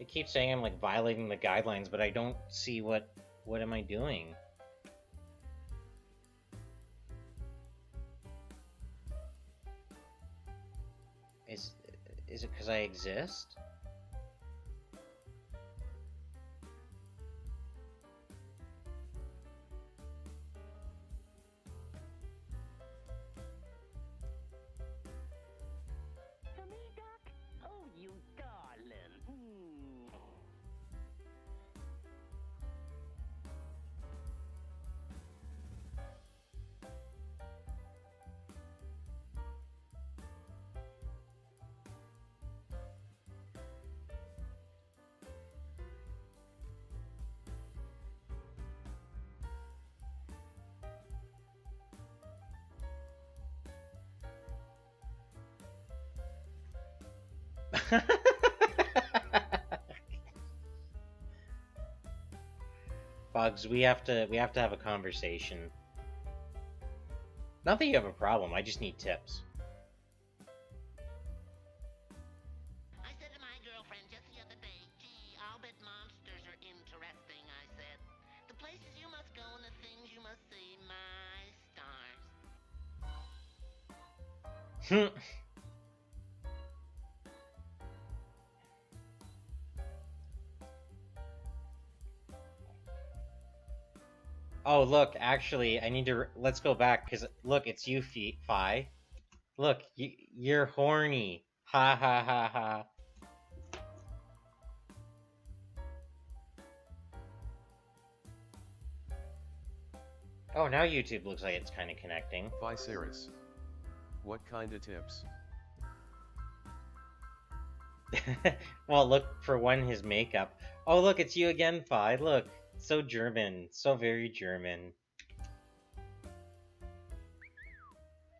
It keeps saying I'm like violating the guidelines, but I don't see what am I doing? Is it because I exist? For me, Doc? Oh, you darling. Bugs, we have to have a conversation. Not that you have a problem, I just need tips. I said to my girlfriend just the other day, gee, I'll bet monsters are interesting, I said. The places you must go and the things you must see, my stars. Oh, look, actually, I need to... Let's go back, because, look, it's you, Fi. Look, you're horny. Ha ha ha ha. Oh, now YouTube looks like it's kind of connecting. Fi Saris. What kind of tips? Well, look, for one, his makeup. Oh, look, it's you again, Fi. Look, so German. So very German.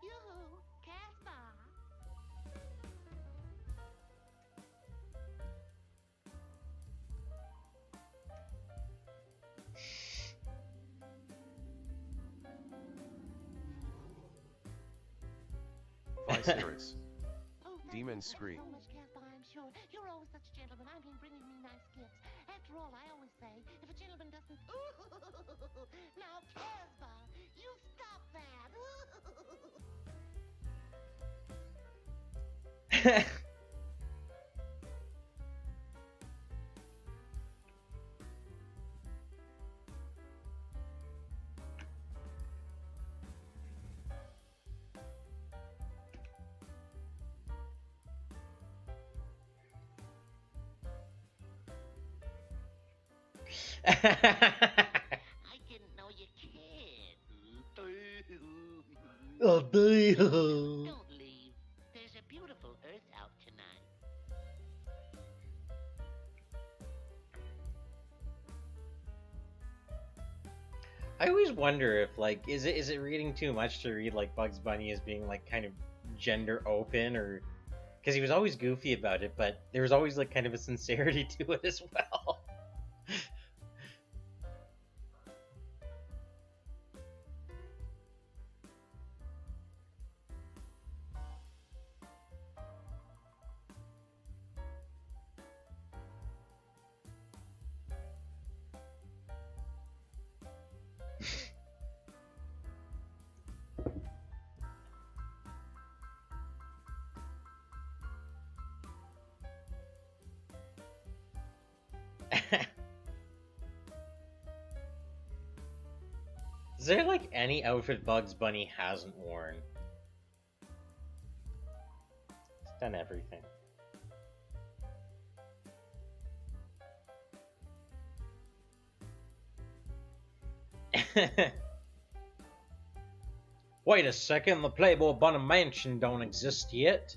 Yoo-hoo, Casper. Fi Saris. Oh, Demon thank you Scree. so much, Casper, I'm sure. You're always such a gentleman. I mean, bringing me nice gifts. After all, I always say, if a gentleman doesn't... Ooh, now, Casper, you stop that. I didn't know you cared. Oh, boy. Don't leave. There's a beautiful Earth out tonight. I always wonder if, like, is it reading too much to read, like, Bugs Bunny as being, like, kind of gender open, or... Because he was always goofy about it, but there was always, like, kind of a sincerity to it as well. Is there, like, any outfit Bugs Bunny hasn't worn? He's done everything. Wait a second, the Playboy Bunny Mansion don't exist yet.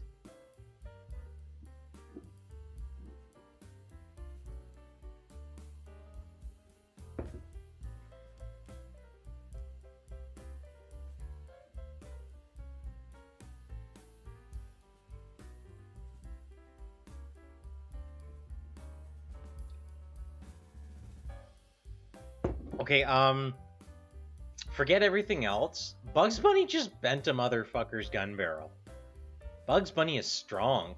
Okay, forget everything else. Bugs Bunny just bent a motherfucker's gun barrel. Bugs Bunny is strong.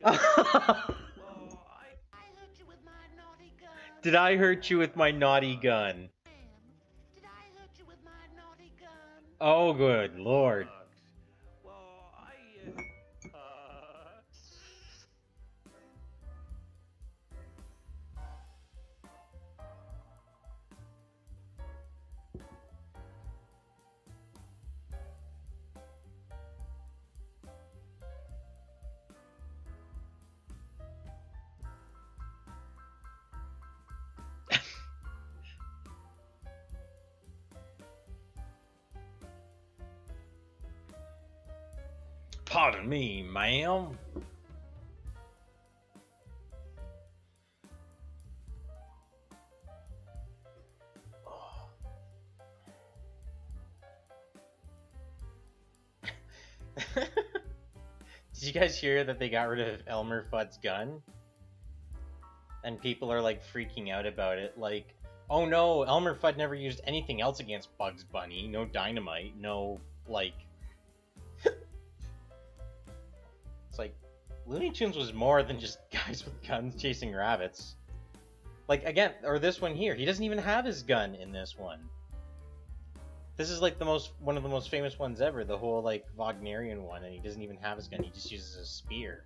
I hurt you with my naughty gun. Did I hurt you with my naughty gun? Did I hurt you with my naughty gun? Oh, good lord. Pardon me, ma'am. Did you guys hear that they got rid of Elmer Fudd's gun? And people are like freaking out about it, like, oh no, Elmer Fudd never used anything else against Bugs Bunny. No dynamite, no, like... It's like, Looney Tunes was more than just guys with guns chasing rabbits. Like, again, or this one here, he doesn't even have his gun in this one. This is like one of the most famous ones ever, the whole like Wagnerian one, and he doesn't even have his gun, he just uses a spear.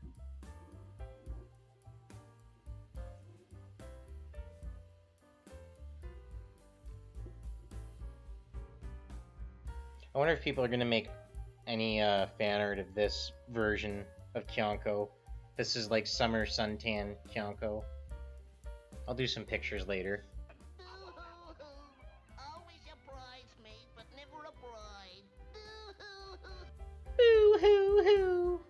I wonder if people are gonna make any fan art of this version of Kyonko. This is like summer suntan Kyonko. I'll do some pictures later. Always a bridesmaid, but never a bride. Boo hoo hoo.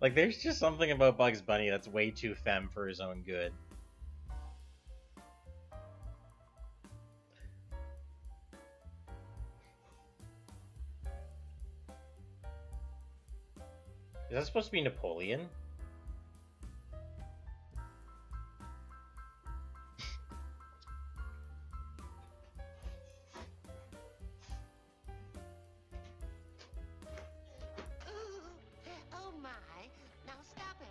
Like, there's just something about Bugs Bunny that's way too femme for his own good. Is that supposed to be Napoleon? Oh my, now stop it.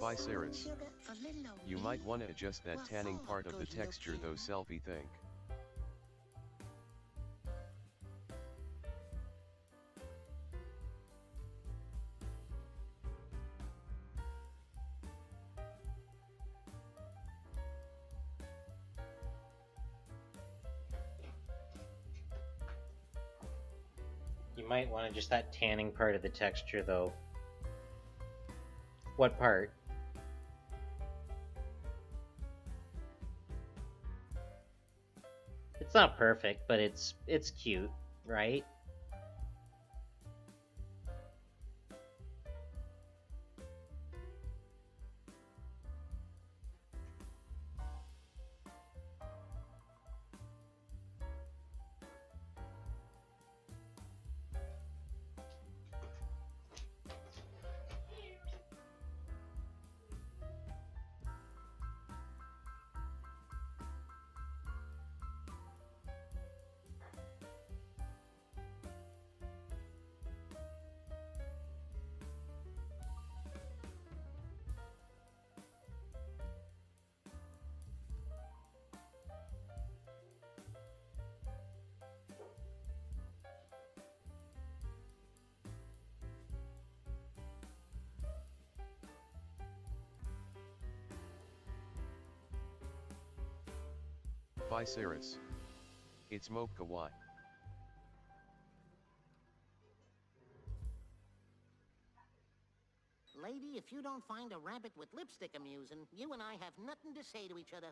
Viceris. You might want to adjust that tanning part of the texture though, selfie think. You might want to just that tanning part of the texture though. What part? It's not perfect, but it's cute, right? Viceris. It's Moke Kawaii. lady, if you don't find a rabbit with lipstick amusing, you and I have nothing to say to each other.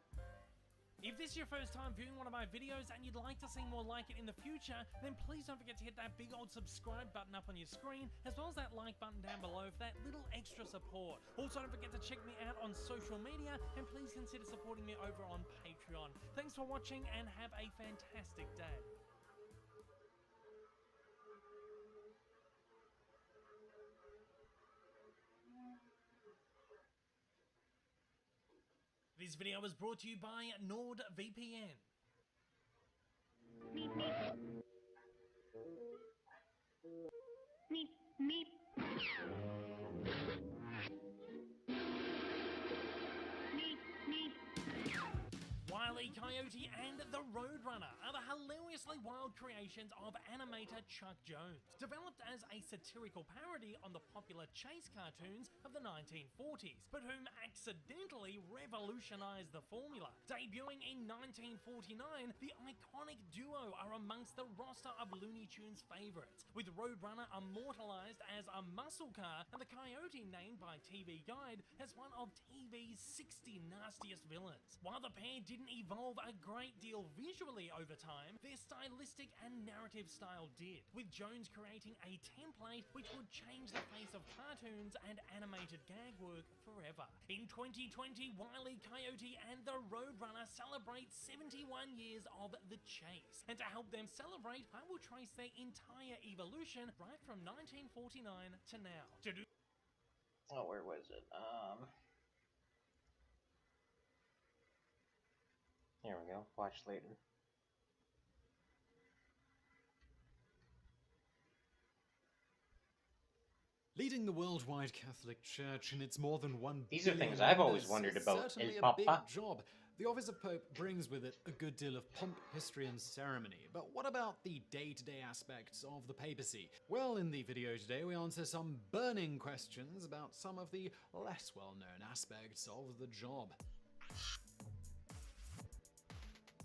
If this is your first time viewing one of my videos and you'd like to see more like it in the future, then please don't forget to hit that big old subscribe button up on your screen, as well as that like button down below for that little extra support. Also, don't forget to check me out on social media, and please consider supporting me over on Patreon. Thanks for watching, and have a fantastic day. This video was brought to you by NordVPN. Meep, meep. Meep, meep. Meep, meep. Wile E. Coyote and the Roadrunner are the hilariously wild creations of animator Chuck Jones, developed as a satirical parody on the popular chase cartoons of the 1940s, but whom accidentally revolutionized the formula. Debuting in 1949, the iconic duo are amongst the roster of Looney Tunes favorites, with Roadrunner immortalized as a muscle car and the Coyote named by TV Guide as one of TV's 60 nastiest villains. While the pair didn't evolve a great deal visually over time, their stylistic and narrative style did, with Jones creating a template which would change the face of cartoons and animated gag work forever. In 2020, Wile E. Coyote and the Roadrunner celebrate 71 years of the chase, and to help them celebrate, I will trace their entire evolution right from 1949 to now. Oh, where was it? Here we go. Watch later. Leading the worldwide Catholic Church in its more than 1 These are billion things I've always members wondered is about. certainly El a big Papa. job. The office of Pope brings with it a good deal of pomp, history, and ceremony. But what about the day-to-day aspects of the papacy? Well, in the video today, we answer some burning questions about some of the less well-known aspects of the job.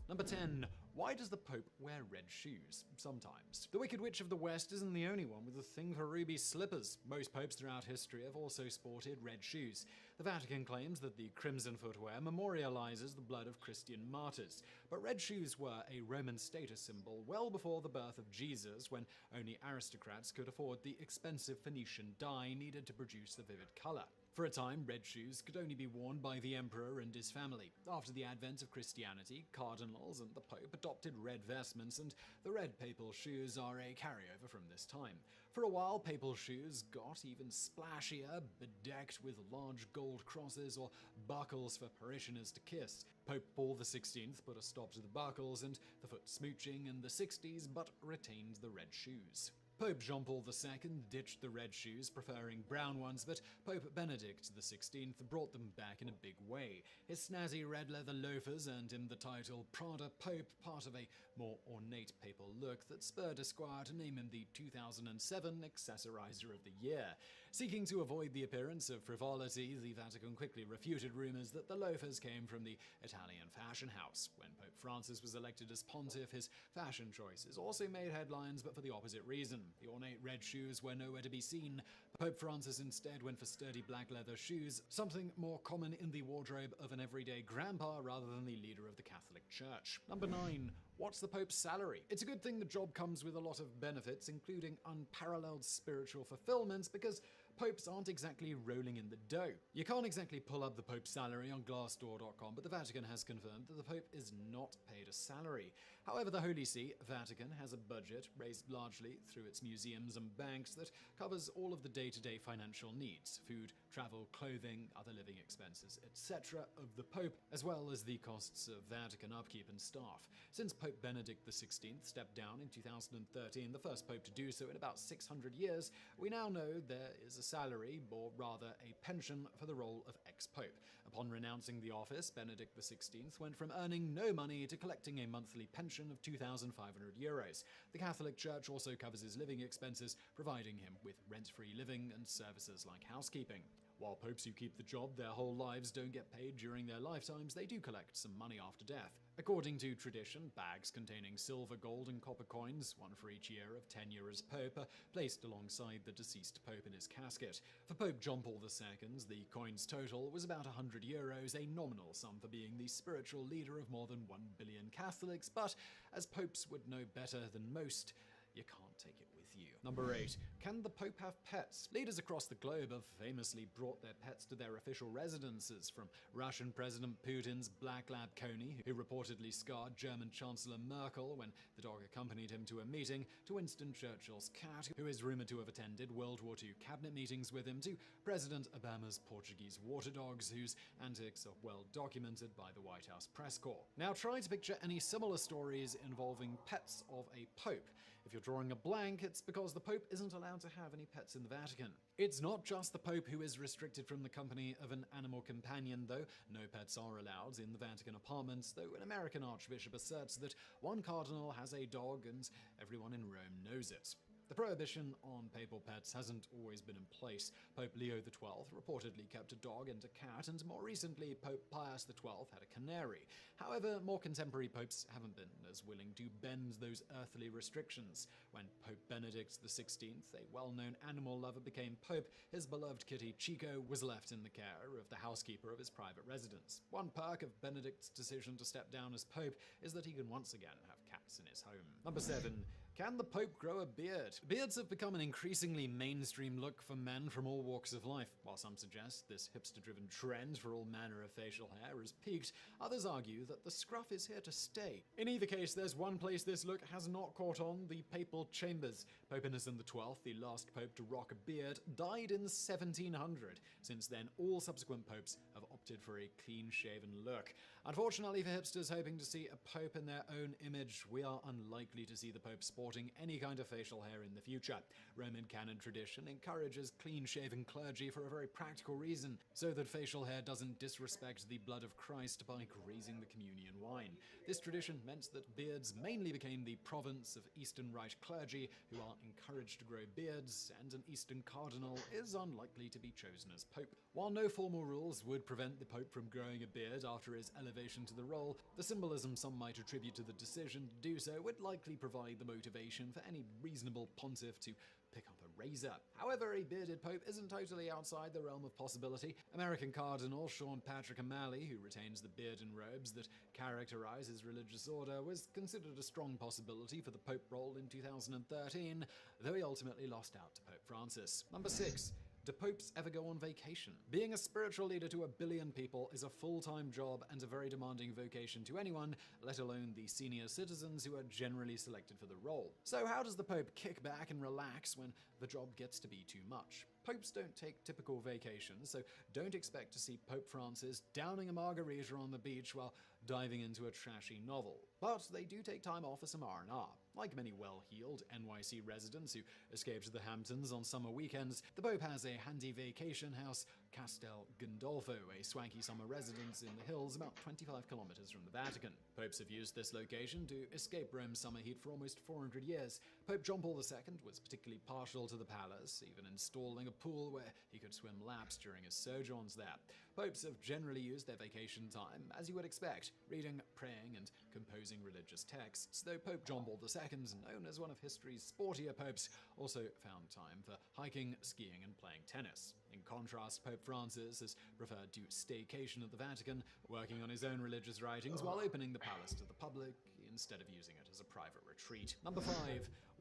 Number 10. Why does the Pope wear red shoes? Sometimes. The Wicked Witch of the West isn't the only one with a thing for ruby slippers. Most popes throughout history have also sported red shoes. The Vatican claims that the crimson footwear memorializes the blood of Christian martyrs. But red shoes were a Roman status symbol well before the birth of Jesus, when only aristocrats could afford the expensive Phoenician dye needed to produce the vivid color. For a time, red shoes could only be worn by the emperor and his family. After the advent of Christianity, cardinals and the Pope adopted red vestments, and the red papal shoes are a carryover from this time. For a while, papal shoes got even splashier, bedecked with large gold crosses or buckles for parishioners to kiss. Pope Paul XVI put a stop to the buckles and the foot smooching in the 60s, but retained the red shoes. Pope Jean Paul II ditched the red shoes, preferring brown ones, but Pope Benedict XVI brought them back in a big way. His snazzy red leather loafers earned him the title Prada Pope, part of a more ornate papal look that spurred Esquire to name him the 2007 Accessorizer of the Year. Seeking to avoid the appearance of frivolity, the Vatican quickly refuted rumors that the loafers came from the Italian fashion house. When Pope Francis was elected as pontiff, his fashion choices also made headlines, but for the opposite reason. The ornate red shoes were nowhere to be seen. Pope Francis instead went for sturdy black leather shoes, something more common in the wardrobe of an everyday grandpa rather than the leader of the Catholic Church. Number 9. What's the Pope's salary? It's a good thing the job comes with a lot of benefits, including unparalleled spiritual fulfillments, because popes aren't exactly rolling in the dough. You can't exactly pull up the Pope's salary on Glassdoor.com, but the Vatican has confirmed that the Pope is not paid a salary. However, the Holy See, Vatican, has a budget raised largely through its museums and banks that covers all of the day-to-day financial needs, food, travel, clothing, other living expenses, etc. of the Pope, as well as the costs of Vatican upkeep and staff. Since Pope Benedict XVI stepped down in 2013, the first Pope to do so in about 600 years, we now know there is a salary, or rather a pension, for the role of ex-Pope. Upon renouncing the office, Benedict XVI went from earning no money to collecting a monthly pension of €2,500. The Catholic Church also covers his living expenses, providing him with rent-free living and services like housekeeping. While popes who keep the job their whole lives don't get paid during their lifetimes, they do collect some money after death. According to tradition, bags containing silver, gold, and copper coins, one for each year of tenure as pope, are placed alongside the deceased pope in his casket. For Pope John Paul II, the coin's total was about €100, a nominal sum for being the spiritual leader of more than 1 billion Catholics, but as popes would know better than most, you can't take it with you. Number 8. Can the Pope have pets? Leaders across the globe have famously brought their pets to their official residences, from Russian President Putin's black lab Coney, who reportedly scarred German Chancellor Merkel when the dog accompanied him to a meeting, to Winston Churchill's cat, who is rumored to have attended World War II cabinet meetings with him, to President Obama's Portuguese water dogs, whose antics are well documented by the White House press corps. Now try to picture any similar stories involving pets of a pope. If you're drawing a blank, it's because the Pope isn't allowed to have any pets in the Vatican. It's not just the Pope who is restricted from the company of an animal companion, though. No pets are allowed in the Vatican apartments, though an American archbishop asserts that one cardinal has a dog and everyone in Rome knows it. The prohibition on papal pets hasn't always been in place. Pope Leo XII reportedly kept a dog and a cat, and more recently Pope Pius XII had a canary. However, more contemporary popes haven't been as willing to bend those earthly restrictions. When Pope Benedict XVI, a well-known animal lover, became pope, his beloved kitty Chico was left in the care of the housekeeper of his private residence. One perk of Benedict's decision to step down as pope is that he can once again have cats in his home. Number 7. Can the Pope grow a beard? Beards have become an increasingly mainstream look for men from all walks of life. While some suggest this hipster-driven trend for all manner of facial hair has peaked, others argue that the scruff is here to stay. In either case, there's one place this look has not caught on: the papal chambers. Pope Innocent XII, the last pope to rock a beard, died in 1700. Since then, all subsequent popes have opted for a clean-shaven look. Unfortunately for hipsters hoping to see a pope in their own image, we are unlikely to see the pope sporting any kind of facial hair in the future. Roman canon tradition encourages clean-shaven clergy for a very practical reason, so that facial hair doesn't disrespect the blood of Christ by grazing the communion wine. This tradition meant that beards mainly became the province of Eastern Rite clergy, who are encouraged to grow beards, and an Eastern cardinal is unlikely to be chosen as pope. While no formal rules would prevent the pope from growing a beard after his elevation to the role, the symbolism some might attribute to the decision to do so would likely provide the motivation for any reasonable pontiff to pick up a razor. However, a bearded pope isn't totally outside the realm of possibility. American Cardinal Sean Patrick O'Malley, who retains the beard and robes that characterize his religious order, was considered a strong possibility for the pope role in 2013, though he ultimately lost out to Pope Francis. Number 6. Do popes ever go on vacation? Being a spiritual leader to 1 billion people is a full-time job and a very demanding vocation to anyone, let alone the senior citizens who are generally selected for the role. So how does the Pope kick back and relax when the job gets to be too much? Popes don't take typical vacations, so don't expect to see Pope Francis downing a margarita on the beach while diving into a trashy novel. But they do take time off for some R&R. Like many well-heeled NYC residents who escape to the Hamptons on summer weekends, the Pope has a handy vacation house, Castel Gandolfo, a swanky summer residence in the hills about 25 kilometers from the Vatican. Popes have used this location to escape Rome's summer heat for almost 400 years. Pope John Paul II was particularly partial to the palace, even installing a pool where he could swim laps during his sojourns there. Popes have generally used their vacation time, as you would expect, reading, praying, and composing religious texts, though Pope John Paul II, known as one of history's sportier popes, also found time for hiking, skiing, and playing tennis. In contrast, Pope Francis has preferred to staycation at the Vatican, working on his own religious writings while opening the palace to the public, instead of using it as a private retreat. Number 5.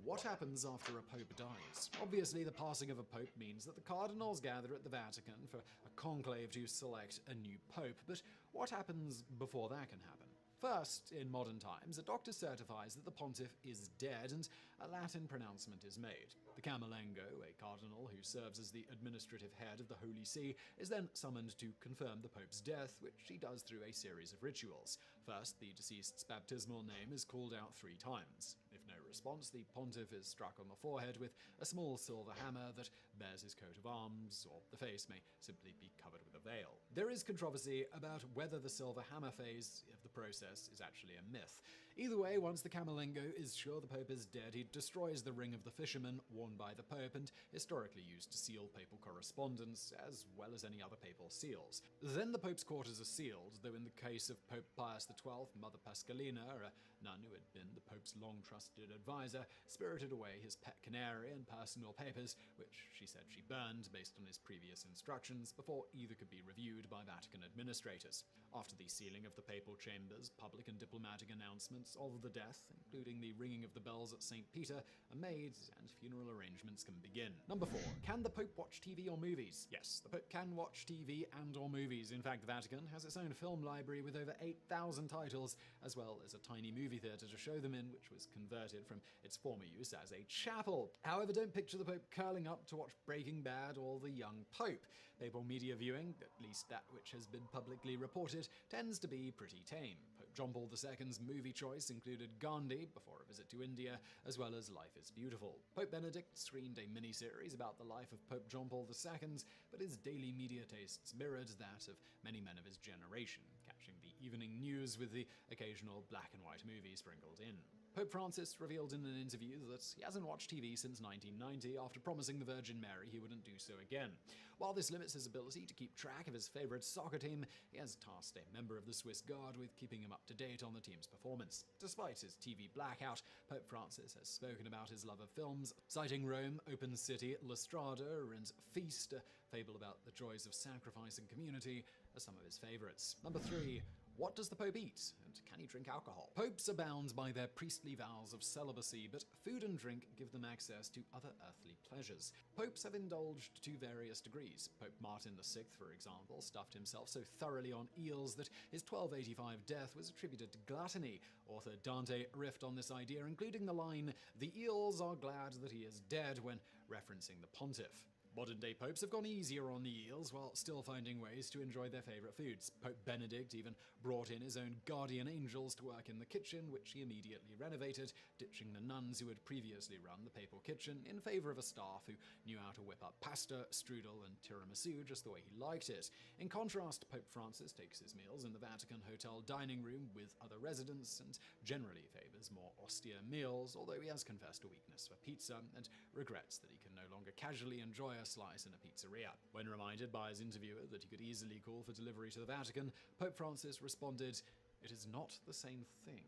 What happens after a pope dies? Obviously, the passing of a pope means that the cardinals gather at the Vatican for a conclave to select a new pope, but what happens before that can happen? First, in modern times, a doctor certifies that the pontiff is dead and a Latin pronouncement is made. The Camerlengo, a cardinal who serves as the administrative head of the Holy See, is then summoned to confirm the pope's death, which he does through a series of rituals. First, the deceased's baptismal name is called out 3 times. If no response, the pontiff is struck on the forehead with a small silver hammer that bears his coat of arms, or the face may simply be covered with a veil. There is controversy about whether the silver hammer phase of the process is actually a myth. Either way, once the Camerlengo is sure the Pope is dead, he destroys the ring of the fisherman worn by the Pope and historically used to seal papal correspondence, as well as any other papal seals. Then the Pope's quarters are sealed, though in the case of Pope Pius XII, Mother Pascalina, a nun who had been the Pope's long-trusted advisor, spirited away his pet canary and personal papers, which she said she burned based on his previous instructions, before either could be reviewed by Vatican administrators. After the sealing of the papal chambers, public and diplomatic announcements of the death, including the ringing of the bells at St. Peter, are made and funeral arrangements can begin. Number 4. Can the Pope watch TV or movies? Yes, the Pope can watch TV and or movies. In fact, the Vatican has its own film library with over 8,000 titles, as well as a tiny movie theatre to show them in, which was converted from its former use as a chapel. However, don't picture the Pope curling up to watch Breaking Bad or The Young Pope. Papal media viewing, at least that which has been publicly reported, tends to be pretty tame. Pope John Paul II's movie choice included Gandhi, before a visit to India, as well as Life is Beautiful. Pope Benedict screened a mini-series about the life of Pope John Paul II, but his daily media tastes mirrored that of many men of his generation, catching the evening news with the occasional black and white movie sprinkled in. Pope Francis revealed in an interview that he hasn't watched TV since 1990 after promising the Virgin Mary he wouldn't do so again. While this limits his ability to keep track of his favourite soccer team, he has tasked a member of the Swiss Guard with keeping him up to date on the team's performance. Despite his TV blackout, Pope Francis has spoken about his love of films, citing Rome, Open City, La Strada, and Feast, a fable about the joys of sacrifice and community, as some of his favourites. Number 3. What does the Pope eat, and can he drink alcohol? Popes are bound by their priestly vows of celibacy, but food and drink give them access to other earthly pleasures. Popes have indulged to various degrees. Pope Martin VI, for example, stuffed himself so thoroughly on eels that his 1285 death was attributed to gluttony. Author Dante riffed on this idea, including the line, "The eels are glad that he is dead," when referencing the pontiff. Modern-day popes have gone easier on the eels while still finding ways to enjoy their favourite foods. Pope Benedict even brought in his own guardian angels to work in the kitchen, which he immediately renovated, ditching the nuns who had previously run the papal kitchen in favour of a staff who knew how to whip up pasta, strudel and tiramisu just the way he liked it. In contrast, Pope Francis takes his meals in the Vatican hotel dining room with other residents and generally favours more austere meals, although he has confessed a weakness for pizza and regrets that he can no longer casually enjoy a slice in a pizzeria. When reminded by his interviewer that he could easily call for delivery to the Vatican, Pope Francis responded, "It is not the same thing."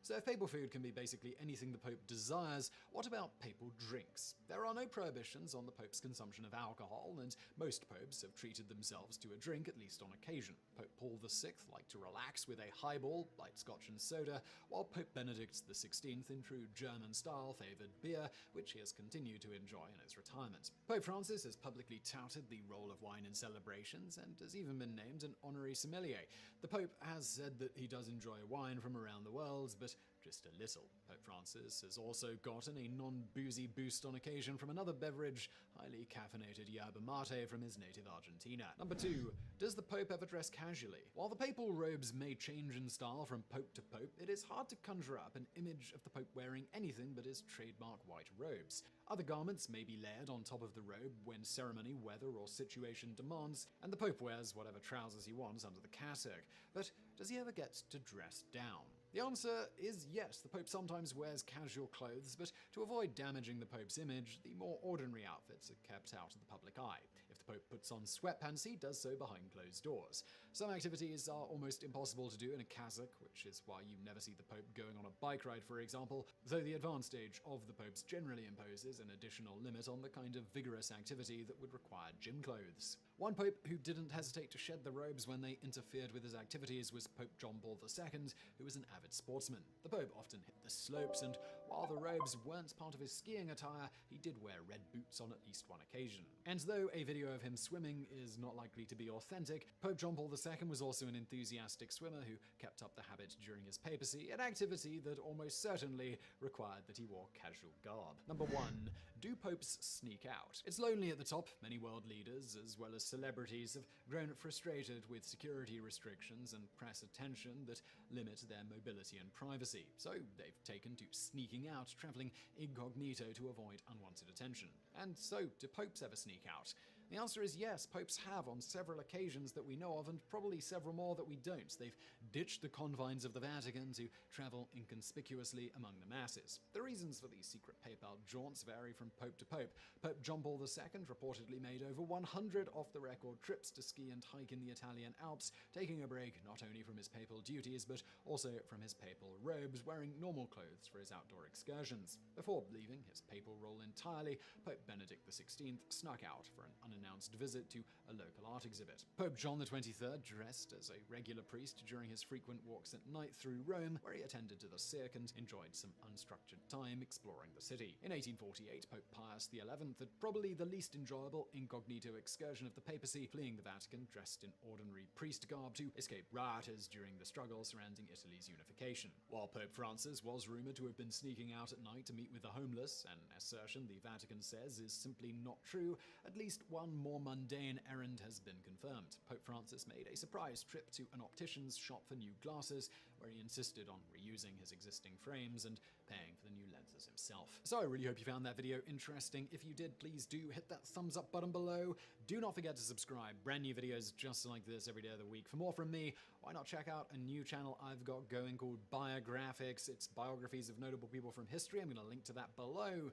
So if papal food can be basically anything the Pope desires, what about papal drinks? There are no prohibitions on the Pope's consumption of alcohol, and most popes have treated themselves to a drink at least on occasion. Pope Paul VI liked to relax with a highball, light scotch and soda, while Pope Benedict XVI in true German style favoured beer, which he has continued to enjoy in his retirement. Pope Francis has publicly touted the role of wine in celebrations and has even been named an honorary sommelier. The Pope has said that he does enjoy wine from around the world, but just a little. Pope Francis has also gotten a non-boozy boost on occasion from another beverage, highly caffeinated yerba mate from his native Argentina. Number 2. Does the Pope ever dress casually? While the papal robes may change in style from Pope to Pope, it is hard to conjure up an image of the Pope wearing anything but his trademark white robes. Other garments may be layered on top of the robe when ceremony, weather, or situation demands, and the Pope wears whatever trousers he wants under the cassock. But does he ever get to dress down? The answer is yes, the Pope sometimes wears casual clothes, but to avoid damaging the Pope's image, the more ordinary outfits are kept out of the public eye. If the Pope puts on sweatpants, he does so behind closed doors. Some activities are almost impossible to do in a cassock, which is why you never see the Pope going on a bike ride, for example, though the advanced age of the Popes generally imposes an additional limit on the kind of vigorous activity that would require gym clothes. One Pope who didn't hesitate to shed the robes when they interfered with his activities was Pope John Paul II, who was an avid sportsman. The Pope often hit the slopes, and while the robes weren't part of his skiing attire, he did wear red boots on at least one occasion. And though a video of him swimming is not likely to be authentic, Pope John Paul II was also an enthusiastic swimmer who kept up the habit during his papacy, an activity that almost certainly required that he wore casual garb. Number 1. Do popes sneak out? It's lonely at the top. Many world leaders, as well as celebrities, have grown frustrated with security restrictions and press attention that limit their mobility and privacy, so they've taken to sneaking out, travelling incognito to avoid unwanted attention. And so, do popes ever sneak out? The answer is yes, popes have on several occasions that we know of, and probably several more that we don't. They've ditched the confines of the Vatican to travel inconspicuously among the masses. The reasons for these secret papal jaunts vary from pope to pope. Pope John Paul II reportedly made over 100 off-the-record trips to ski and hike in the Italian Alps, taking a break not only from his papal duties, but also from his papal robes, wearing normal clothes for his outdoor excursions. Before leaving his papal role entirely, Pope Benedict XVI snuck out for an unannounced visit to a local art exhibit. Pope John XXIII dressed as a regular priest during his frequent walks at night through Rome, where he attended to the sick and enjoyed some unstructured time exploring the city. In 1848, Pope Pius XI had probably the least enjoyable incognito excursion of the papacy, fleeing the Vatican dressed in ordinary priest garb to escape rioters during the struggle surrounding Italy's unification. While Pope Francis was rumored to have been sneaking out at night to meet with the homeless, an assertion the Vatican says is simply not true, at least one more mundane errand has been confirmed. Pope Francis made a surprise trip to an optician's shop for new glasses, where he insisted on reusing his existing frames and paying for the new lenses himself. So I really hope you found that video interesting. If you did, please do hit that thumbs up button below. Do not forget to subscribe. Brand new videos just like this every day of the week. For more from me, why not check out a new channel I've got going called Biographics. It's biographies of notable people from history. I'm going to link to that below.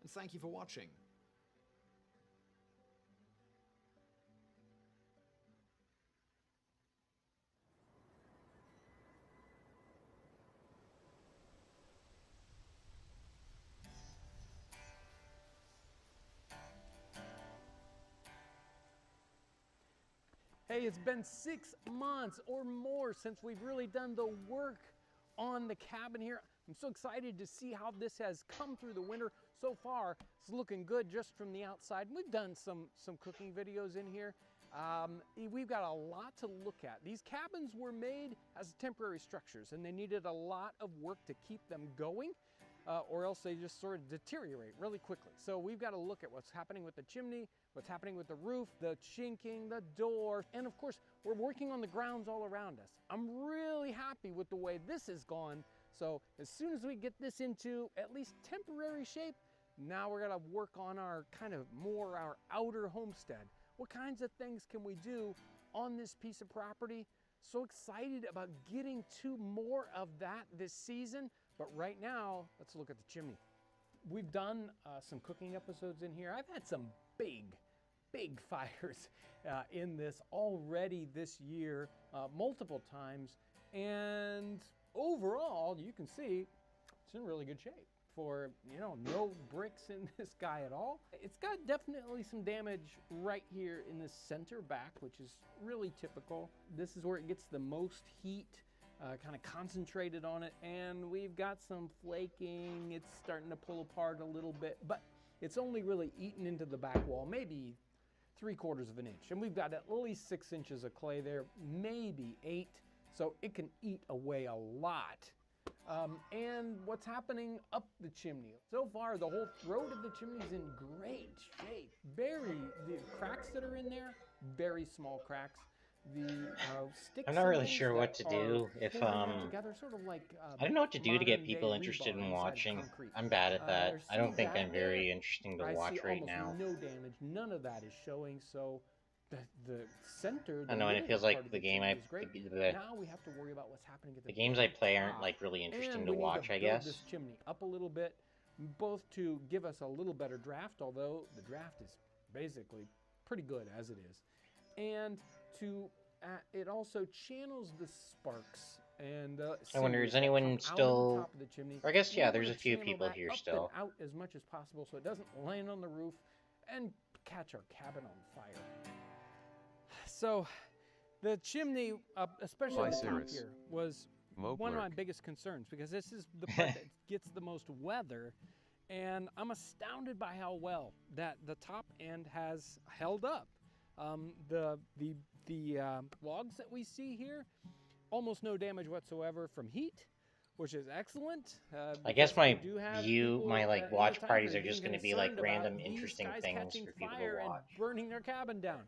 And thank you for watching. Hey, it's been 6 months or more since we've really done the work on the cabin here. I'm so excited to see how this has come through the winter. So far, it's looking good just from the outside. We've done some cooking videos in here. We've got a lot to look at. These cabins were made as temporary structures, and they needed a lot of work to keep them going, or else they just sort of deteriorate really quickly. So we've got to look at what's happening with the chimney, what's happening with the roof, the chinking, the door, and of course, we're working on the grounds all around us. I'm really happy with the way this has gone. So as soon as we get this into at least temporary shape, now we're gonna work on our our outer homestead. What kinds of things can we do on this piece of property? So excited about getting to more of that this season. But right now, let's look at the chimney. We've done some cooking episodes in here. I've had some big fires in this already this year, multiple times. And overall, you can see it's in really good shape for, no bricks in this guy at all. It's got definitely some damage right here in the center back, which is really typical. This is where it gets the most heat kind of concentrated on it, and we've got some flaking. It's starting to pull apart a little bit, but it's only really eaten into the back wall, maybe 3/4 of an inch. And we've got at least 6 inches of clay there, maybe 8, so it can eat away a lot. And what's happening up the chimney? So far, the whole throat of the chimney is in great shape. The cracks that are in there, very small cracks. The sticks. I'm not really sure what to do if together, sort of like, I don't know what to do to get people modern-day interested rebar in inside watching. concrete. I'm bad at that. There's I don't some think of I'm that very there. interesting to I watch see right almost now. no damage. None of that is showing. So the center. I know, and it feels part like of the game chimney I is great. the Now we have to worry about what's happening at the games I play aren't top. like really interesting And to we need watch, I build guess. this chimney up a little bit, both to give us a little better draft, although the draft is basically pretty good as it is, and to it also channels the sparks. And I wonder, is cinders that anyone come out of the still? top of the chimney. Or I guess, We yeah, there's wanna a few channel people that here up still. and out as much as possible, so it doesn't land on the roof and catch our cabin on fire. So the chimney, especially the top Cyrus. here, was Mo one of my Blurk. biggest concerns, because this is the part that gets the most weather, and I'm astounded by how well that the top end has held up. The logs that we see here, almost no damage whatsoever from heat, which is excellent. I guess because my we do have view, people, my in like the watch time parties are period just being going to be like concerned about random these interesting guys things catching for people fire to and watch. burning their cabin down.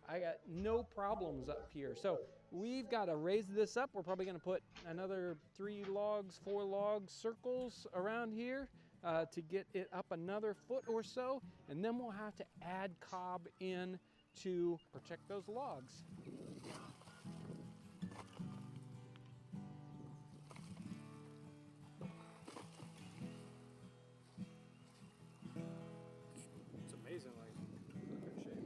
I got no problems up here. So we've got to raise this up. We're probably going to put another 3 logs, 4 logs, circles around here to get it up another foot or so, and then we'll have to add cob in to protect those logs. It's amazing, like, look at shape.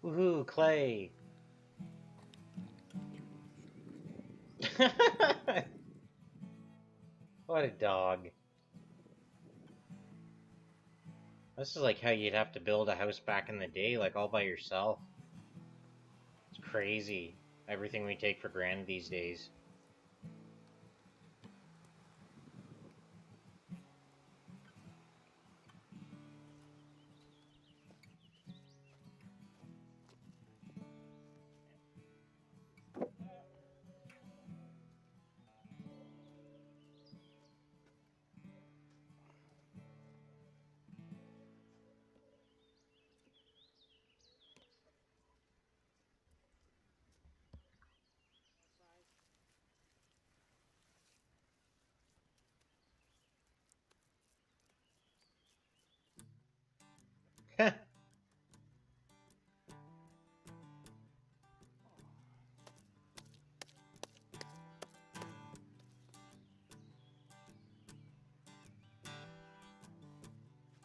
Woohoo, clay! What a dog. This is like how you'd have to build a house back in the day, like all by yourself. It's crazy. Everything we take for granted these days.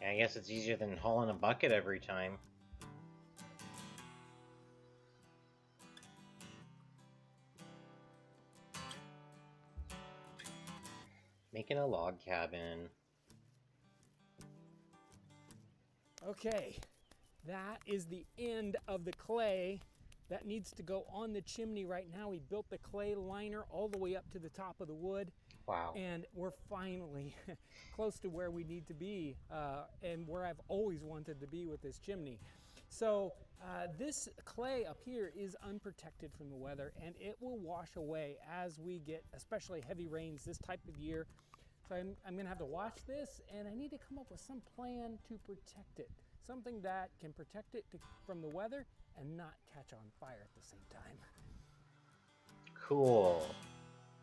I guess it's easier than hauling a bucket every time. Making a log cabin. Okay, that is the end of the clay that needs to go on the chimney right now. We built the clay liner all the way up to the top of the wood. Wow. And we're finally close to where we need to be and where I've always wanted to be with this chimney. So this clay up here is unprotected from the weather, and it will wash away as we get especially heavy rains this type of year. So I'm gonna have to watch this, and I need to come up with some plan to protect it. Something that can protect it from the weather and not catch on fire at the same time. Cool.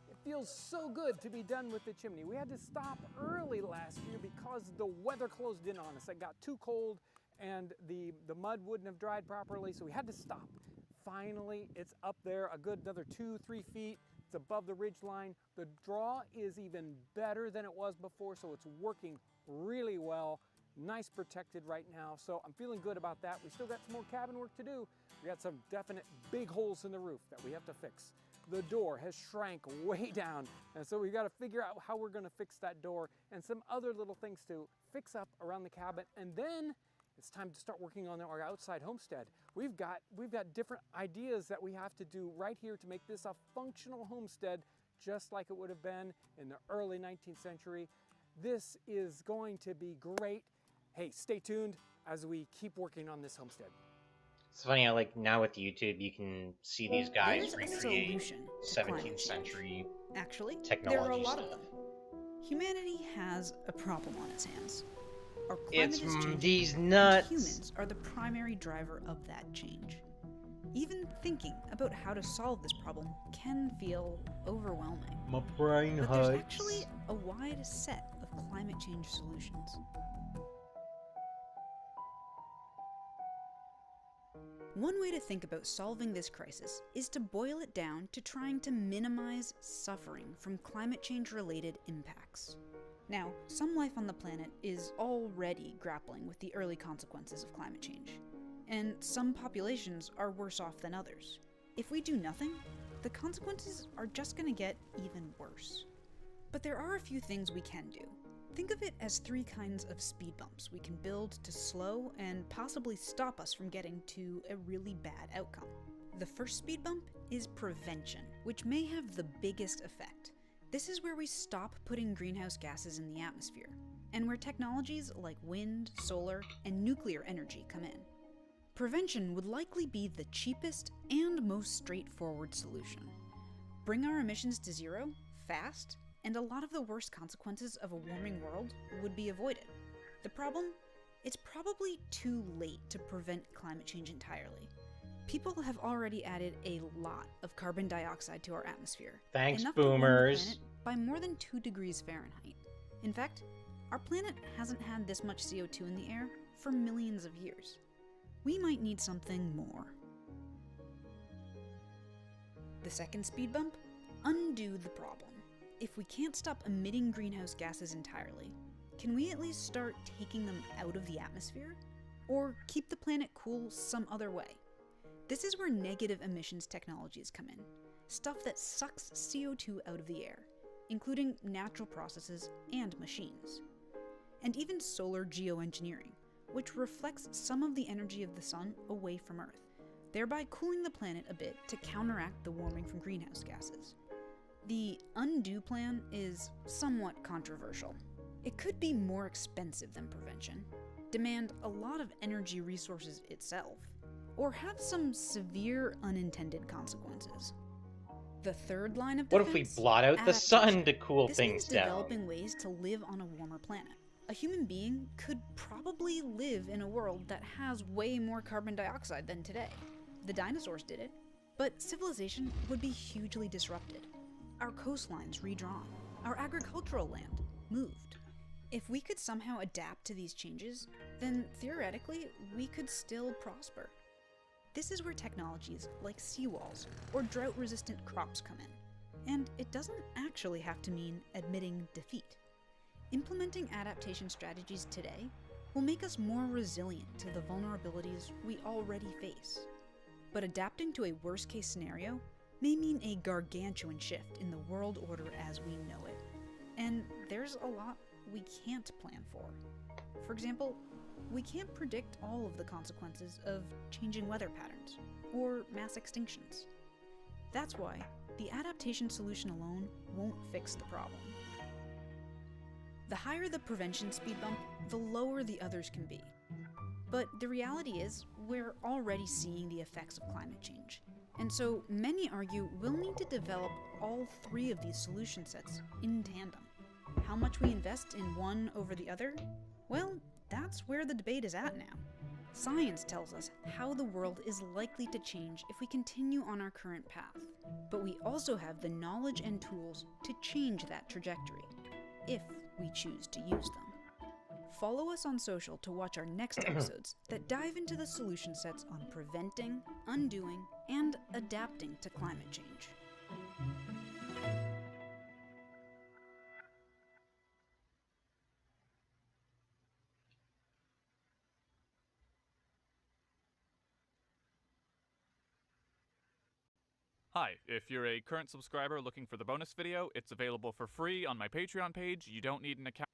It feels so good to be done with the chimney. We had to stop early last year because the weather closed in on us. It got too cold and the mud wouldn't have dried properly, so we had to stop. Finally, it's up there a good another 2-3 feet. It's above the ridge line. The draw is even better than it was before, so it's working really well. Nice protected right now, so I'm feeling good about that. We still got some more cabin work to do. We got some definite big holes in the roof that we have to fix. The door has shrank way down, and so we've got to figure out how we're going to fix that door and some other little things to fix up around the cabin. And then it's time to start working on our outside homestead. We've got different ideas that we have to do right here to make this a functional homestead, just like it would have been in the early 19th century. This is going to be great. Hey, stay tuned as we keep working on this homestead. It's funny how, like, now with YouTube, you can see these guys There is a recreate solution to climate 17th change. century Actually, technology there are a lot stuff. of them. Humanity has a problem on its hands. Our climate It's is changing, these and nuts. humans are the primary driver of that change. Even thinking about how to solve this problem can feel overwhelming. My brain But hurts. there's actually a wide set of climate change solutions. One way to think about solving this crisis is to boil it down to trying to minimize suffering from climate change related impacts. Now, some life on the planet is already grappling with the early consequences of climate change. and some populations are worse off than others. If we do nothing, the consequences are just gonna get even worse. But there are a few things we can do. Think of it as 3 kinds of speed bumps we can build to slow and possibly stop us from getting to a really bad outcome. The first speed bump is prevention, which may have the biggest effect. This is where we stop putting greenhouse gases in the atmosphere, and where technologies like wind, solar, and nuclear energy come in. Prevention would likely be the cheapest and most straightforward solution. Bring our emissions to zero, fast, and a lot of the worst consequences of a warming world would be avoided. The problem? It's probably too late to prevent climate change entirely. People have already added a lot of carbon dioxide to our atmosphere. Thanks, enough to warm the boomers. planet by more than 2 degrees Fahrenheit. In fact, our planet hasn't had this much CO2 in the air for millions of years. We might need something more. The second speed bump? Undo the problem. If we can't stop emitting greenhouse gases entirely, can we at least start taking them out of the atmosphere? Or keep the planet cool some other way? This is where negative emissions technologies come in. Stuff that sucks CO2 out of the air, including natural processes and machines. And even solar geoengineering, which reflects some of the energy of the sun away from Earth, thereby cooling the planet a bit to counteract the warming from greenhouse gases. The undo plan is somewhat controversial. It could be more expensive than prevention, demand a lot of energy resources itself, or have some severe unintended consequences. The third line of What defense? if we blot out the sun Adaptation. to cool This things means down? developing ways to live on a warmer planet. A human being could probably live in a world that has way more carbon dioxide than today. The dinosaurs did it, but civilization would be hugely disrupted. Our coastlines redrawn, our agricultural land moved. If we could somehow adapt to these changes, then theoretically we could still prosper. This is where technologies like seawalls or drought-resistant crops come in. And it doesn't actually have to mean admitting defeat. Implementing adaptation strategies today will make us more resilient to the vulnerabilities we already face. But adapting to a worst-case scenario may mean a gargantuan shift in the world order as we know it. And there's a lot we can't plan for. For example, we can't predict all of the consequences of changing weather patterns or mass extinctions. That's why the adaptation solution alone won't fix the problem. The higher the prevention speed bump, the lower the others can be. But the reality is, we're already seeing the effects of climate change. And so many argue we'll need to develop all 3 of these solution sets in tandem. How much we invest in one over the other? Well, that's where the debate is at now. Science tells us how the world is likely to change if we continue on our current path. But we also have the knowledge and tools to change that trajectory, if we choose to use them. Follow us on social to watch our next episodes that dive into the solution sets on preventing, undoing, and adapting to climate change. Hi, if you're a current subscriber looking for the bonus video, it's available for free on my Patreon page. You don't need an account.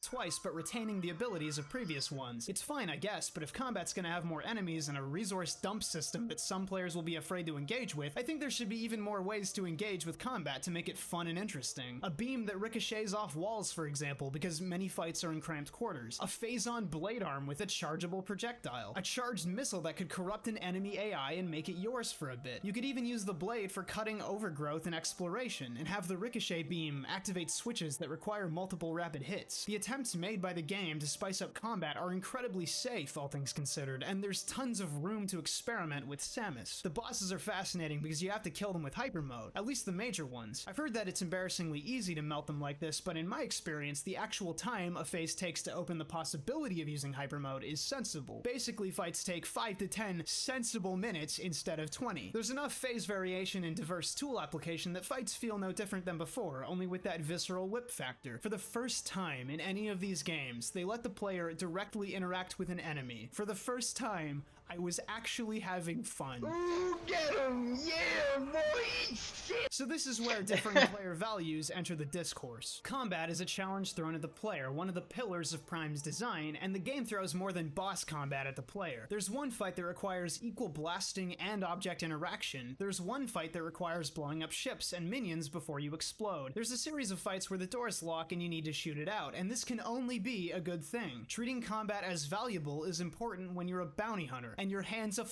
Twice, but retaining the abilities of previous ones. It's fine, I guess, but if combat's gonna have more enemies and a resource dump system that some players will be afraid to engage with, I think there should be even more ways to engage with combat to make it fun and interesting. A beam that ricochets off walls, for example, because many fights are in cramped quarters. A phase-on blade arm with a chargeable projectile. A charged missile that could corrupt an enemy AI and make it yours for a bit. You could even use the blade for cutting overgrowth and exploration, and have the ricochet beam activate switches that require multiple rapid hits. The attempts made by the game to spice up combat are incredibly safe, all things considered, and there's tons of room to experiment with Samus. The bosses are fascinating because you have to kill them with hyper mode, at least the major ones. I've heard that it's embarrassingly easy to melt them like this, but in my experience, the actual time a phase takes to open the possibility of using hyper mode is sensible. Basically, fights take 5 to 10 sensible minutes instead of 20. There's enough phase variation and diverse tool application that fights feel no different than before, only with that visceral whip factor. For the first time in any of these games, they let the player directly interact with an enemy. For the first time, I was actually having fun. Ooh, get 'em! Yeah, boy! So this is where differing player values enter the discourse. Combat is a challenge thrown at the player, one of the pillars of Prime's design, and the game throws more than boss combat at the player. There's one fight that requires equal blasting and object interaction. There's one fight that requires blowing up ships and minions before you explode. There's a series of fights where the doors lock and you need to shoot it out, and this can only be a good thing. Treating combat as valuable is important when you're a bounty hunter, and your hand's a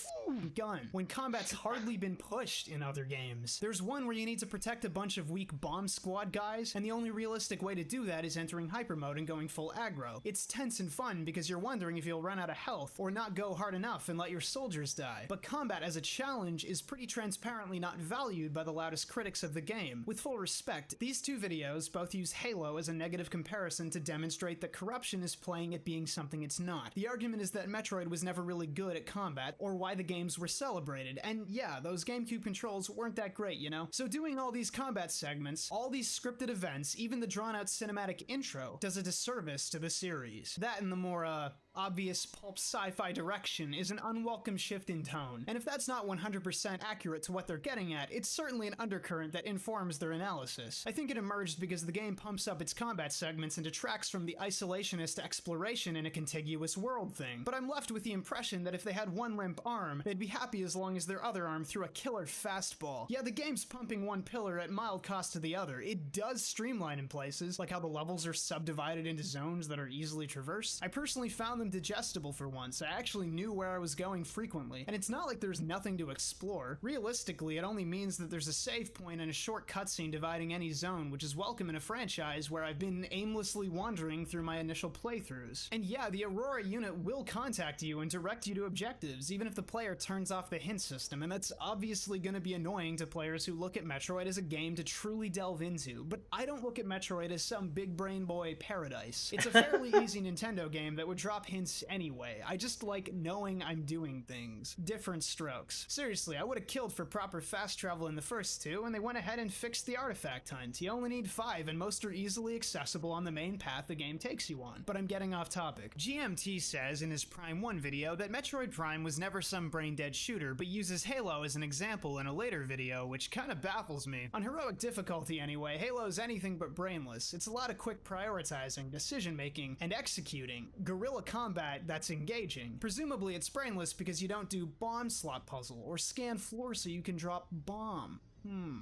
gun, when combat's hardly been pushed in other games. There's one where you need to protect a bunch of weak bomb squad guys, and the only realistic way to do that is entering hyper mode and going full aggro. It's tense and fun because you're wondering if you'll run out of health or not go hard enough and let your soldiers die. But combat as a challenge is pretty transparently not valued by the loudest critics of the game. With full respect, these two videos both use Halo as a negative comparison to demonstrate that corruption is playing at being something it's not. The argument is that Metroid was never really good at combat, or why the games were celebrated, and yeah, those GameCube controls weren't that great, you know? So doing all these combat segments, all these scripted events, even the drawn-out cinematic intro, does a disservice to the series. That and the more, obvious pulp sci-fi direction is an unwelcome shift in tone, and if that's not 100% accurate to what they're getting at, it's certainly an undercurrent that informs their analysis. I think it emerged because the game pumps up its combat segments and detracts from the isolationist exploration in a contiguous world thing, but I'm left with the impression that if they had one limp arm, they'd be happy as long as their other arm threw a killer fastball. Yeah, the game's pumping one pillar at mild cost to the other. It does streamline in places, like how the levels are subdivided into zones that are easily traversed. I personally found them digestible for once. I actually knew where I was going frequently, and it's not like there's nothing to explore. Realistically, it only means that there's a save point and a short cutscene dividing any zone, which is welcome in a franchise where I've been aimlessly wandering through my initial playthroughs. And yeah, the Aurora unit will contact you and direct you to objectives, even if the player turns off the hint system, and that's obviously going to be annoying to players who look at Metroid as a game to truly delve into, but I don't look at Metroid as some big brain boy paradise. It's a fairly easy Nintendo game that would drop hints anyway. I just like knowing I'm doing things. Different strokes. Seriously, I would have killed for proper fast travel in the first two, and they went ahead and fixed the artifact hunt. You only need 5, and most are easily accessible on the main path the game takes you on. But I'm getting off topic. GMT says in his Prime 1 video that Metroid Prime was never some brain-dead shooter, but uses Halo as an example in a later video, which kinda baffles me. On heroic difficulty anyway, Halo's anything but brainless. It's a lot of quick prioritizing, decision-making, and executing. Guerrilla combat that's engaging. Presumably it's brainless because you don't do bomb slot puzzle, or scan floor so you can drop bomb.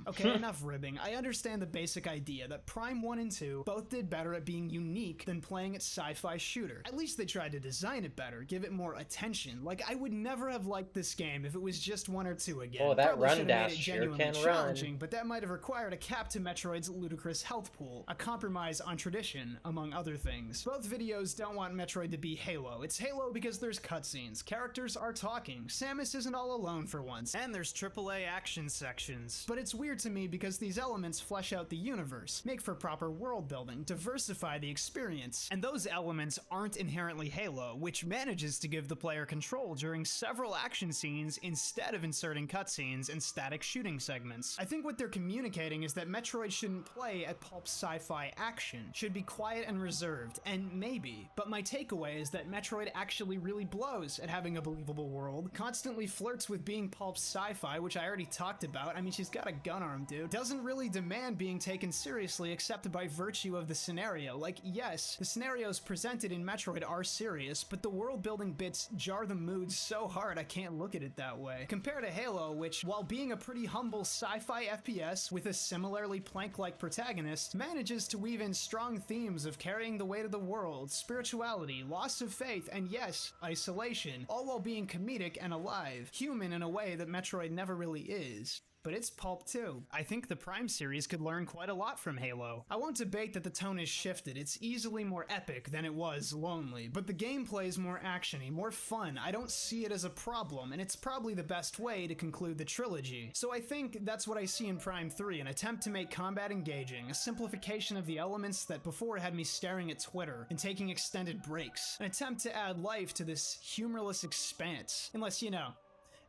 Okay, enough ribbing. I understand the basic idea that Prime 1 and 2 both did better at being unique than playing its sci-fi shooter. At least they tried to design it better, give it more attention. Like, I would never have liked this game if it was just 1 or 2 again. Oh, that Probably run should have made dash it sure genuinely can challenging, run. but that might have required a cap to Metroid's ludicrous health pool, a compromise on tradition, among other things. Both videos don't want Metroid to be Halo. It's Halo because there's cutscenes, characters are talking, Samus isn't all alone for once, and there's AAA action sections. But it's weird to me because these elements flesh out the universe, make for proper world building, diversify the experience, and those elements aren't inherently Halo, which manages to give the player control during several action scenes instead of inserting cutscenes and static shooting segments. I think what they're communicating is that Metroid shouldn't play at pulp sci-fi action, should be quiet and reserved, and maybe, but my takeaway is that Metroid actually really blows at having a believable world, constantly flirts with being pulp sci-fi, which I already talked about. I mean, she's got a gun arm, dude. Doesn't really demand being taken seriously except by virtue of the scenario. Like, yes, the scenarios presented in Metroid are serious, but the world building bits jar the mood so hard I can't look at it that way. Compared to Halo, which, while being a pretty humble sci-fi FPS with a similarly plank-like protagonist, manages to weave in strong themes of carrying the weight of the world, spirituality, loss of faith, and yes, isolation, all while being comedic and alive, human in a way that Metroid never really is. But it's pulp too. I think the Prime series could learn quite a lot from Halo. I won't debate that the tone is shifted, it's easily more epic than it was lonely, but the gameplay is more actiony, more fun. I don't see it as a problem, and it's probably the best way to conclude the trilogy. So I think that's what I see in Prime 3, an attempt to make combat engaging, a simplification of the elements that before had me staring at Twitter and taking extended breaks, an attempt to add life to this humorless expanse. Unless, you know,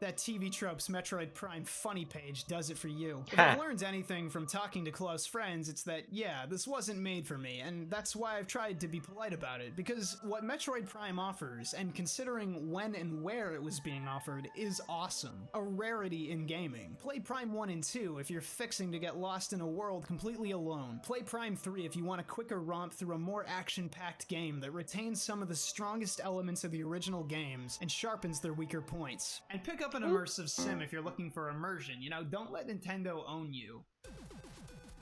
That TV Tropes Metroid Prime funny page does it for you. If I've learned anything from talking to close friends, it's that, yeah, this wasn't made for me, and that's why I've tried to be polite about it, because what Metroid Prime offers, and considering when and where it was being offered, is awesome. A rarity in gaming. Play Prime 1 and 2 if you're fixing to get lost in a world completely alone. Play Prime 3 if you want a quicker romp through a more action-packed game that retains some of the strongest elements of the original games and sharpens their weaker points. And pick up an immersive sim if you're looking for immersion, you know, don't let Nintendo own you.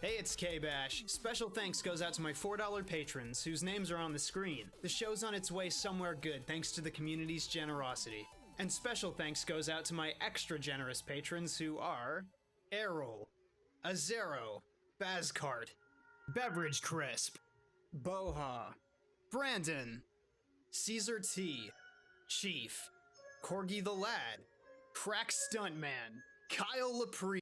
Hey, it's K-Bash. Special thanks goes out to my $4 patrons, whose names are on the screen. The show's on its way somewhere good thanks to the community's generosity. And special thanks goes out to my extra generous patrons who are Errol, Azero, Bazcart, Beverage Crisp, Boha, Brandon, Caesar T, Chief, Corgi the Lad, Crack Stuntman, Kyle Lepre.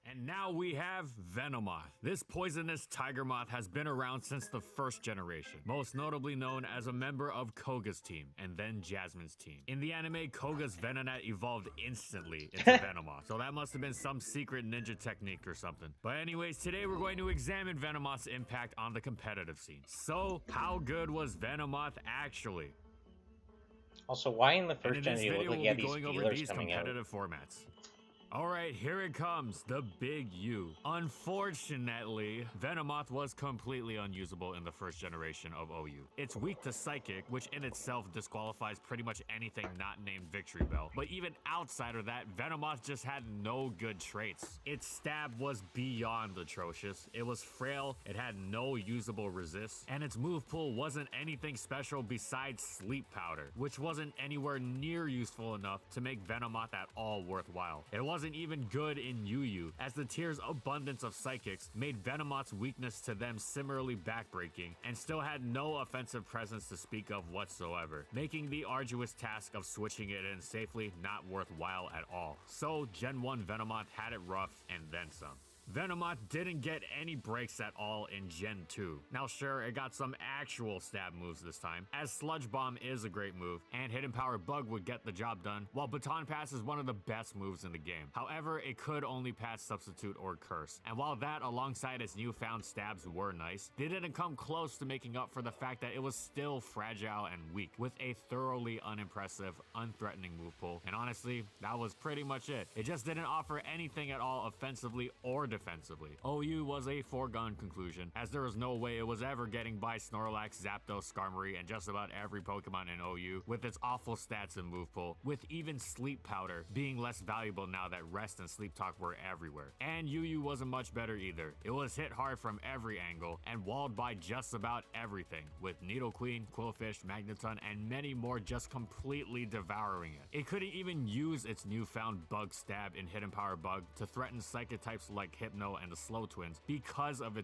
And now we have Venomoth. This poisonous tiger moth has been around since the first generation, most notably known as a member of Koga's team, and then Jasmine's team. In the anime, Koga's Venonet evolved instantly into Venomoth, so that must have been some secret ninja technique or something. But anyways, today we're going to examine Venomoth's impact on the competitive scene. So, how good was Venomoth actually? Also, why in the first gen do you look like you have these going over feelers these coming out? competitive formats. Alright, here it comes, the big U. Unfortunately, Venomoth was completely unusable in the first generation of OU. It's weak to Psychic, which in itself disqualifies pretty much anything not named Victory Bell. But even outside of that, Venomoth just had no good traits. Its stab was beyond atrocious, it was frail, it had no usable resist, and its move pool wasn't anything special besides Sleep Powder, which wasn't anywhere near useful enough to make Venomoth at all worthwhile. It wasn't even good in UU, as the tier's abundance of psychics made Venomoth's weakness to them similarly backbreaking, and still had no offensive presence to speak of whatsoever, making the arduous task of switching it in safely not worthwhile at all. So Gen 1 Venomoth had it rough and then some. Venomoth didn't get any breaks at all in Gen 2. Now sure, it got some actual stab moves this time, as Sludge Bomb is a great move, and Hidden Power Bug would get the job done, while Baton Pass is one of the best moves in the game. However, it could only pass Substitute or Curse, and while that alongside its newfound stabs were nice, they didn't come close to making up for the fact that it was still fragile and weak, with a thoroughly unimpressive, unthreatening move pool, and honestly, that was pretty much it. It just didn't offer anything at all offensively or defensively. OU was a foregone conclusion, as there was no way it was ever getting by Snorlax, Zapdos, Skarmory, and just about every Pokemon in OU, with its awful stats and move pool, with even Sleep Powder being less valuable now that Rest and Sleep Talk were everywhere. And UU wasn't much better either. It was hit hard from every angle, and walled by just about everything, with Nidoqueen, Quillfish, Magneton, and many more just completely devouring it. It couldn't even use its newfound Bug Stab in Hidden Power Bug to threaten Psychic types like Hypno and the Slow Twins because of its